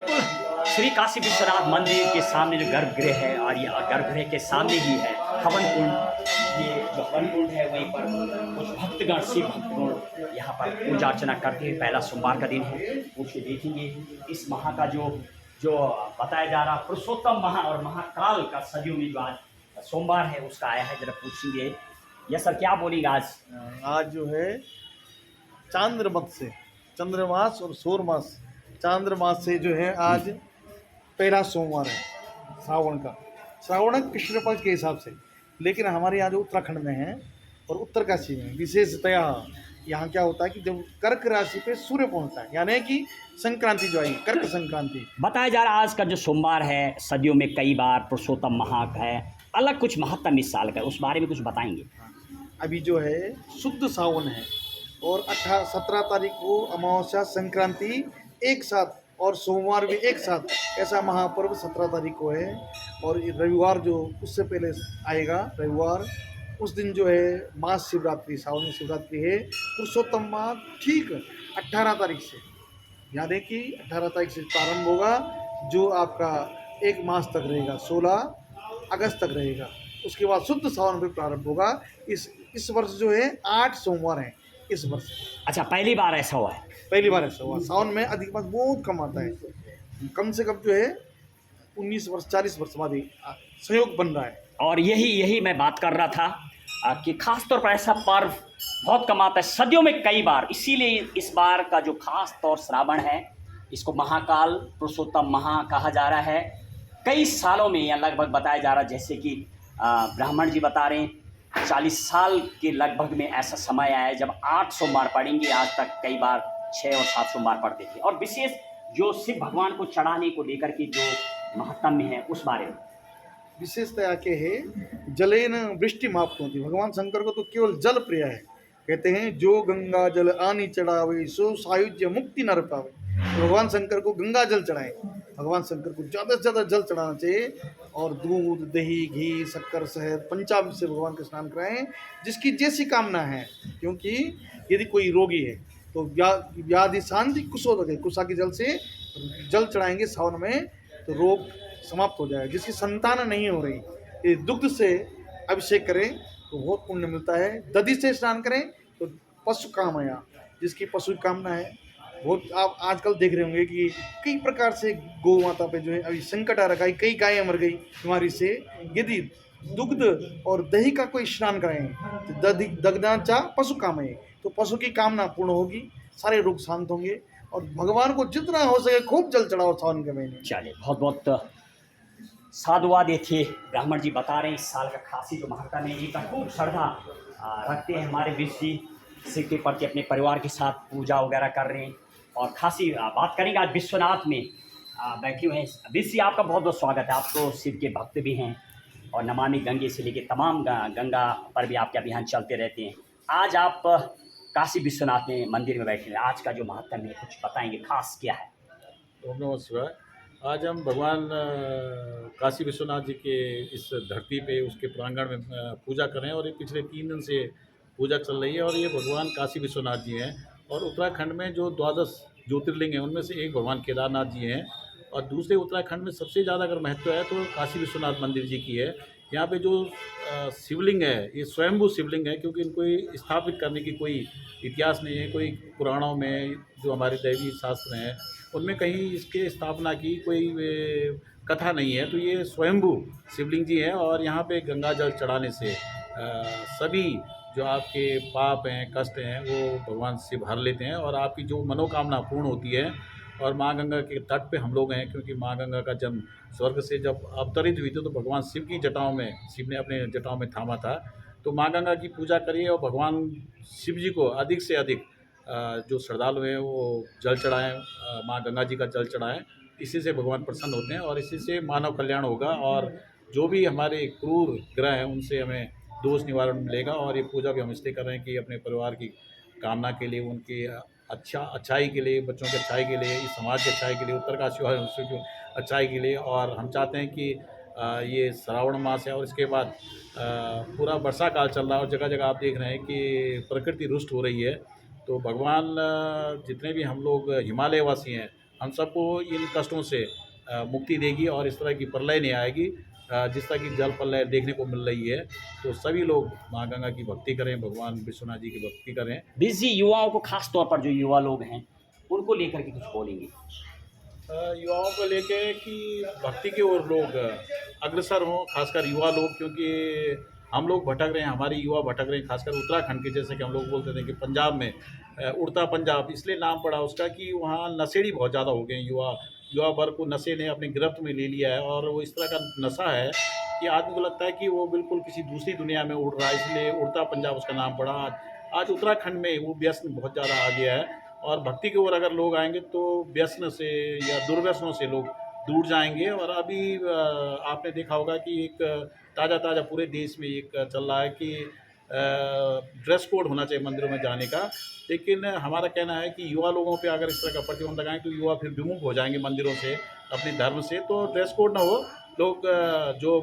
श्री काशी विश्वनाथ मंदिर के सामने जो गर्भगृह है और ये गर्भगृह के सामने ही है हवन कुंड। ये जो हवन कुंड है वहीं पर कुछ भक्तगण शिव भक्तगण यहाँ पर पूजा अर्चना करते हैं। पहला सोमवार का दिन है, उसको देखेंगे। इस माह का जो जो बताया जा रहा पुरुषोत्तम माह और महाकाल का सदियों में जो आज सोमवार है उसका आया है, जरा पूछेंगे। यस सर, क्या बोलेंगे आज? आज जो है चांद्रमत से चंद्रमास और सौरमास चांद्रमास से जो है आज पहला सोमवार है श्रावण का। श्रावण कृष्ण पक्ष के हिसाब से, लेकिन हमारे यहाँ जो उत्तराखंड में है और उत्तरकाशी में विशेषतया यहाँ क्या होता है कि जब कर्क राशि पे सूर्य पहुँचता है, यानी कि संक्रांति जो आई कर्क संक्रांति। बताया जा रहा आज का जो सोमवार है सदियों में कई बार पुरुषोत्तम माह है, अलग कुछ महत्तम इस साल का, उस बारे में कुछ बताएंगे? अभी जो है शुद्ध सावन है और 17 तारीख को अमावस्या संक्रांति एक साथ और सोमवार भी एक साथ, ऐसा महापर्व 17 तारीख को है। और रविवार जो उससे पहले आएगा रविवार, उस दिन जो है महाशिवरात्रि सावन शिवरात्रि है। पुरुषोत्तम माह ठीक 18 तारीख से, यानी कि 18 तारीख से प्रारंभ होगा, जो आपका एक मास तक रहेगा, 16 अगस्त तक रहेगा। उसके बाद शुद्ध सावन भी प्रारंभ होगा। इस वर्ष जो है 8 सोमवार हैं इस वर्ष। अच्छा, पहली बार ऐसा हुआ है? पहली बार ऐसा हुआ। सावन में अधिक मास बहुत कम आता है, कम से कम जो है 19 वर्ष 40 वर्ष बाद ही संयोग बन रहा है। और यही मैं बात कर रहा था कि खास तौर पर ऐसा पर्व बहुत कम आता है सदियों में कई बार, इसीलिए इस बार का जो खास तौर श्रावण है इसको महाकाल पुरुषोत्तम माह कहा जा रहा है। कई सालों में या लगभग बताया जा रहा है, जैसे कि ब्राह्मण जी बता रहे हैं 40 साल के लगभग में ऐसा समय आया है जब 8 सोमवार पड़ेंगे। आज तक कई बार 6 और 7 सोमवार पड़ते थे। और विशेष जो शिव भगवान को चढ़ाने को लेकर के जो महत्तम है उस बारे में विशेषतया के है जलेन वृष्टि माप्त होती। भगवान शंकर को तो केवल जल प्रिय है। कहते हैं जो गंगा जल आनी चढ़ावे सो सायुज्य मुक्ति नर पावे। तो भगवान शंकर को गंगा जल चढ़ाएं। भगवान शंकर को ज़्यादा से ज़्यादा जल चढ़ाना चाहिए और दूध दही घी शक्कर शहद पंचामृत से भगवान का स्नान कराएं, जिसकी जैसी कामना है। क्योंकि यदि कोई रोगी है तो व्याधि शांति कुशोदक है, कुशा के जल से जल चढ़ाएंगे सावन में तो रोग समाप्त हो जाए। जिसकी संतान नहीं हो रही, ये दुग्ध से अभिषेक करें तो बहुत पुण्य मिलता है। दधि से स्नान करें तो पशु कामया, जिसकी पशु की कामना है। बहुत आप आजकल देख रहे होंगे कि कई प्रकार से गौ माता पे जो है अभी संकट आ रखा है, कई गायें मर गई बीमारी से। यदि दुग्ध और दही का कोई स्नान कराएं तो दग्धाचा पशु कामये, तो पशु की कामना पूर्ण होगी, सारे रोग शांत होंगे। और भगवान को जितना हो सके खूब जल चढ़ाओ सावन के महीने। चलिए, बहुत बहुत साधुवाद। ये थे ब्राह्मण जी बता रहे हैं इस साल का खासी जो महत्ता में एक खूब श्रद्धा रखते हैं हमारे बीच जी, शिव के प्रति अपने परिवार के साथ पूजा वगैरह कर रहे हैं। और खासी बात करेंगे आज विश्वनाथ में बैठे हुए हैं। बीच जी, आपका बहुत बहुत स्वागत है। आप तो शिव के भक्त भी हैं और नमामि गंगे से लेकर तमाम गंगा पर भी आपके अभियान चलते रहते हैं। आज आप काशी विश्वनाथ में मंदिर में बैठे हैं, आज का जो महत्व है कुछ बताएंगे, खास क्या है? ओम नमः शिवाय। आज हम भगवान काशी विश्वनाथ जी के इस धरती पे उसके प्रांगण में पूजा कर रहे हैं और ये पिछले 3 दिन से पूजा चल रही है। और ये भगवान काशी विश्वनाथ जी हैं और उत्तराखंड में जो 12 ज्योतिर्लिंग हैं उनमें से एक भगवान केदारनाथ जी हैं। और दूसरे उत्तराखंड में सबसे ज़्यादा अगर महत्व है तो काशी विश्वनाथ मंदिर जी की है। यहाँ पे जो शिवलिंग है ये स्वयंभू शिवलिंग है, क्योंकि इनको स्थापित करने की कोई इतिहास नहीं है। कोई पुराणों में जो हमारे दैवीय शास्त्र हैं उनमें कहीं इसके स्थापना की कोई कथा नहीं है। तो ये स्वयंभू शिवलिंग जी हैं और यहाँ पे गंगा जल चढ़ाने से सभी जो आपके पाप हैं कष्ट हैं वो भगवान शिव हर लेते हैं और आपकी जो मनोकामना पूर्ण होती है। और माँ गंगा के तट पे हम लोग हैं, क्योंकि माँ गंगा का जन्म स्वर्ग से जब अवतरित हुई थी तो भगवान शिव की जटाओं में, शिव ने अपने जटाओं में थामा था। तो माँ गंगा की पूजा करिए और भगवान शिव जी को अधिक से अधिक जो श्रद्धालु हैं वो जल चढ़ाएँ, माँ गंगा जी का जल चढ़ाएँ। इसी से भगवान प्रसन्न होते हैं और इसी से मानव कल्याण होगा और जो भी हमारे क्रूर ग्रह हैं उनसे हमें दोष निवारण मिलेगा। और ये पूजा भी हम इसलिए कर रहे हैं कि अपने परिवार की कामना के लिए, उनकी अच्छाई के लिए, बच्चों की अच्छाई के लिए, इस समाज की अच्छाई के लिए, उत्तरकाशी वाले की अच्छाई के लिए। और हम चाहते हैं कि ये श्रावण मास है और इसके बाद पूरा वर्षा काल चल रहा है और जगह जगह आप देख रहे हैं कि प्रकृति रुष्ट हो रही है। तो भगवान जितने भी हम लोग हिमालय वासी हैं हम सबको इन कष्टों से मुक्ति देगी और इस तरह की प्रलय नहीं आएगी। जिस तरह की जल प्रलय देखने को मिल रही है, तो सभी लोग माँ गंगा की भक्ति करें, भगवान विश्वनाथ जी की भक्ति करें। बीस जी युवाओं को, खास तौर पर जो युवा लोग हैं, उनको लेकर के कुछ बोलेंगे? युवाओं को लेके कि भक्ति की ओर लोग अग्रसर हों, खासकर युवा लोग, क्योंकि हम लोग भटक रहे हैं, हमारी युवा भटक रहे हैं, खासकर उत्तराखंड के, जैसे कि हम लोग बोलते थे कि पंजाब में उड़ता पंजाब इसलिए नाम पड़ा उसका कि वहाँ नशेड़ी बहुत ज़्यादा हो गए हैं। युवा वर्ग को नशे ने अपनी गिरफ्त में ले लिया है और वो इस तरह का नशा है कि आदमी को लगता है कि वो बिल्कुल किसी दूसरी दुनिया में उड़ रहा है, इसलिए उड़ता पंजाब उसका नाम पड़ा। आज उत्तराखंड में वो व्यसन बहुत ज़्यादा आ गया है और भक्ति की ओर अगर लोग आएंगे तो व्यसन से या दुर्व्यसनों से लोग दूर जाएंगे। और अभी आपने देखा होगा कि एक ताज़ा पूरे देश में एक चल रहा है कि ड्रेस कोड होना चाहिए मंदिरों में जाने का, लेकिन हमारा कहना है कि युवा लोगों पे अगर इस तरह का प्रतिबंध लगाएं तो युवा फिर विमुख हो जाएंगे मंदिरों से, अपने धर्म से। तो ड्रेस कोड ना हो, लोग जो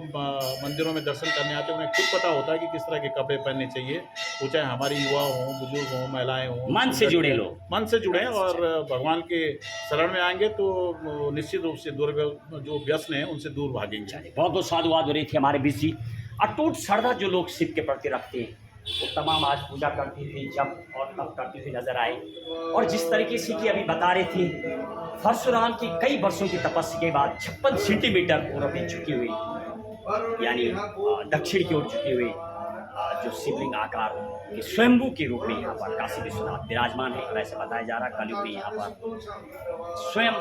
मंदिरों में दर्शन करने आते हैं उन्हें खुद पता होता है कि किस तरह के कपड़े पहनने चाहिए, वो चाहे हमारे युवा हों, बुजुर्ग हों, महिलाएं हों, मन से जुड़े लोग, मन से जुड़े और भगवान के शरण में आएंगे तो निश्चित रूप से जो व्यसन हैं उनसे दूर भागेंगे। बहुत बहुत साधुवाद हो रही थी हमारे बीच जी। अटूट श्रद्धा जो लोग शिव के प्रति रखते हैं, वो तमाम आज पूजा करते हुए, जब और तब करते हुए नजर आए। और जिस तरीके से कि अभी बता रहे थे, परशुराम की कई वर्षों की तपस्या के बाद 56 सेंटीमीटर पूर्व में झुकी हुई, यानी दक्षिण की ओर झुकी हुई जो शिवलिंग आकार के स्वयंभू के रूप में यहाँ पर काशी विश्वनाथ विराजमान है। वैसे बताया जा रहा कलयुग में यहाँ पर स्वयं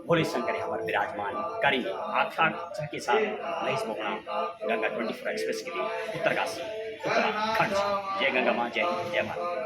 भोले शंकर यहाँ पर विराजमान करेंगे। आख्या के साथ महेश मोहना, गंगा 24 एक्सप्रेस के लिए उत्तरकाशी, उत्तराखंड। जय गंगा माँ, जय हिंद, जय भारत।